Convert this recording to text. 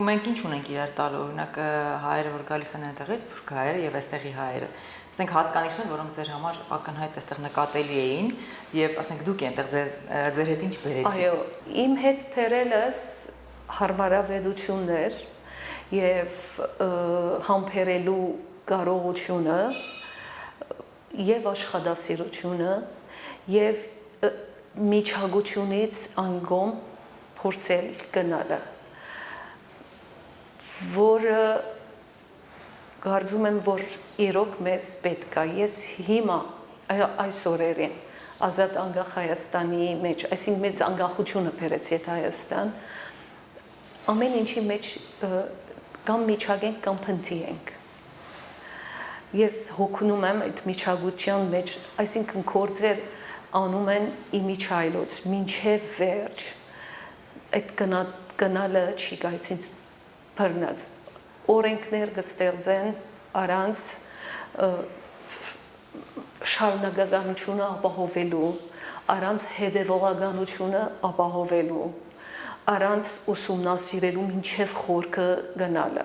մենք ինչ ունենք իրար տալու, օրինակ հայերը, որ գալիս են այնտեղից, փուրք հայերը եւ այստեղի հայերը։ Ասենք հատկանիշներ, որոնք ձեր համար ակնհայտ այստեղ նկատելի էին եւ ասենք դուք այնտեղ ձեր հետ ինչ բերեցիք։ Այո, իմ հետ բերելս հարմարավետություններ եւ համբերելու կարողությունը եւ աշխատասիրությունը եւ միջագությունից անգամ փորձել գնալը, որը կարծում եմ, որ իրոք մեզ պետք է։ Ես հիմա այս օրերին ազատ անկախ Հայաստանի մեջ, այսինքն մեզ անկախությունը բերեց այդ Հայաստան, ամեն ինչի մեջ կամ միջագենք կամ փնթի ենք։ Ես հոգնում եմ այդ միջագության մեջ, այսինքն գործեր անում են իմիջայլոց, մինչև վերջ, այդ գնալը չի գայցինց բրնած, օրենքներ կստեղծեն առանց շարունակականությունը ապահովելու, առանց հետևողականությունը ապահովելու, առանց ուսումնասիրելու մինչև խորքը գնալը։